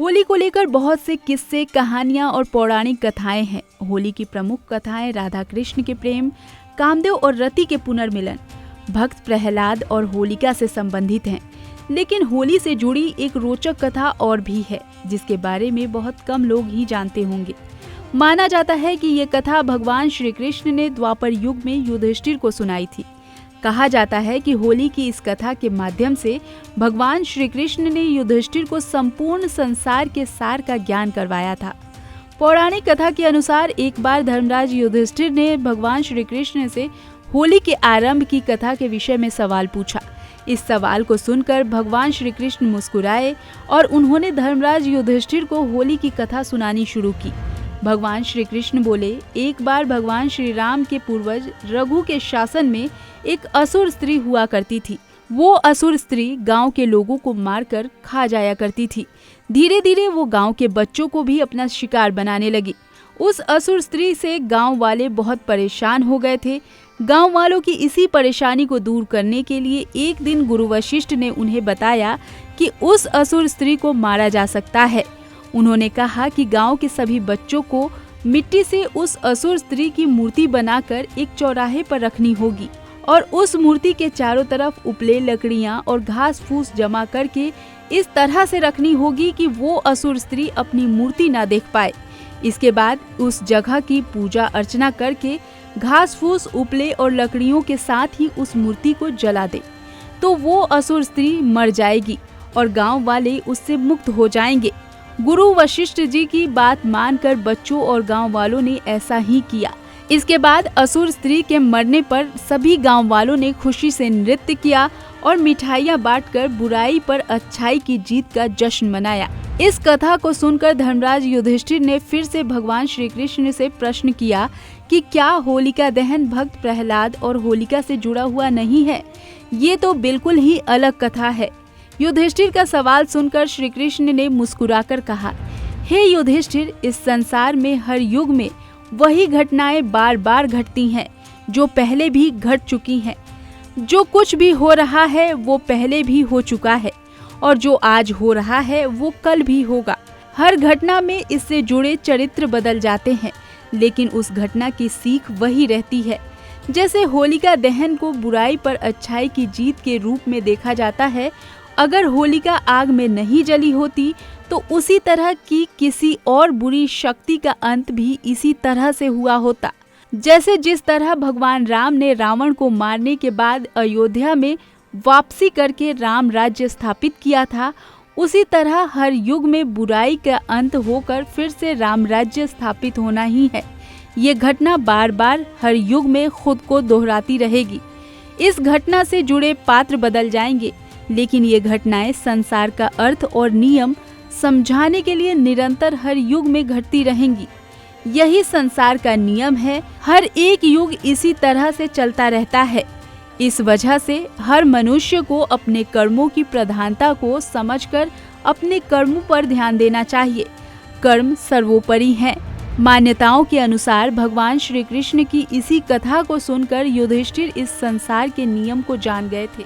होली को लेकर बहुत से किस्से, कहानियां और पौराणिक कथाएं हैं। होली की प्रमुख कथाएं राधा कृष्ण के प्रेम, कामदेव और रति के पुनर्मिलन, भक्त प्रहलाद और होलिका से संबंधित हैं। लेकिन होली से जुड़ी एक रोचक कथा और भी है, जिसके बारे में बहुत कम लोग ही जानते होंगे। माना जाता है कि ये कथा भगवान श्री कृष्ण ने द्वापर युग में युधिष्ठिर को सुनाई थी। कहा जाता है कि होली की इस कथा के माध्यम से भगवान श्री कृष्ण ने युधिष्ठिर को संपूर्ण संसार के सार का ज्ञान करवाया था। पौराणिक कथा के अनुसार एक बार धर्मराज युधिष्ठिर ने भगवान श्री कृष्ण से होली के आरंभ की कथा के विषय में सवाल पूछा। इस सवाल को सुनकर भगवान श्री कृष्ण मुस्कुराए और उन्होंने धर्मराज युधिष्ठिर को होली की कथा सुनानी शुरू की। भगवान श्री कृष्ण बोले, एक बार भगवान श्री राम के पूर्वज रघु के शासन में एक असुर स्त्री हुआ करती थी। वो असुर स्त्री गांव के लोगों को मारकर खा जाया करती थी। धीरे धीरे वो गांव के बच्चों को भी अपना शिकार बनाने लगी। उस असुर स्त्री से गांव वाले बहुत परेशान हो गए थे। गांव वालों की इसी परेशानी को दूर करने के लिए एक दिन गुरु वशिष्ठ ने उन्हें बताया कि उस असुर स्त्री को मारा जा सकता है। उन्होंने कहा कि गांव के सभी बच्चों को मिट्टी से उस असुर स्त्री की मूर्ति बनाकर एक चौराहे पर रखनी होगी और उस मूर्ति के चारों तरफ उपले, लकड़ियां और घास फूस जमा करके इस तरह से रखनी होगी कि वो असुर स्त्री अपनी मूर्ति ना देख पाए। इसके बाद उस जगह की पूजा अर्चना करके घास फूस, उपले और लकड़ियों के साथ ही उस मूर्ति को जला दे तो वो असुर स्त्री मर जाएगी और गांव वाले उससे मुक्त हो जाएंगे। गुरु वशिष्ठ जी की बात मानकर बच्चों और गांव वालों ने ऐसा ही किया। इसके बाद असुर स्त्री के मरने पर सभी गांव वालों ने खुशी से नृत्य किया और मिठाइयां बांटकर बुराई पर अच्छाई की जीत का जश्न मनाया। इस कथा को सुनकर धर्मराज युधिष्ठिर ने फिर से भगवान श्री कृष्ण से प्रश्न किया कि क्या होलिका दहन भक्त प्रहलाद और होलिका से जुड़ा हुआ नहीं है? ये तो बिल्कुल ही अलग कथा है। युधिष्ठिर का सवाल सुनकर श्री कृष्ण ने मुस्कुराकर कहा, हे युधिष्ठिर, इस संसार में हर युग में वही घटनाएं बार बार घटती हैं जो पहले भी घट चुकी हैं। जो कुछ भी हो रहा है वो पहले भी हो चुका है और जो आज हो रहा है वो कल भी होगा। हर घटना में इससे जुड़े चरित्र बदल जाते हैं, लेकिन उस घटना की सीख वही रहती है। जैसे होलिका दहन को बुराई पर अच्छाई की जीत के रूप में देखा जाता है, अगर होलिका आग में नहीं जली होती तो उसी तरह की किसी और बुरी शक्ति का अंत भी इसी तरह से हुआ होता। जैसे जिस तरह भगवान राम ने रावण को मारने के बाद अयोध्या में वापसी करके राम राज्य स्थापित किया था, उसी तरह हर युग में बुराई का अंत होकर फिर से राम राज्य स्थापित होना ही है। ये घटना बार बार हर युग में खुद को दोहराती रहेगी। इस घटना से जुड़े पात्र बदल जाएंगे, लेकिन ये घटनाएं संसार का अर्थ और नियम समझाने के लिए निरंतर हर युग में घटती रहेंगी। यही संसार का नियम है। हर एक युग इसी तरह से चलता रहता है। इस वजह से हर मनुष्य को अपने कर्मों की प्रधानता को समझकर अपने कर्मों पर ध्यान देना चाहिए। कर्म सर्वोपरि हैं। मान्यताओं के अनुसार भगवान श्री कृष्ण की इसी कथा को सुनकर युधिष्ठिर इस संसार के नियम को जान गए थे।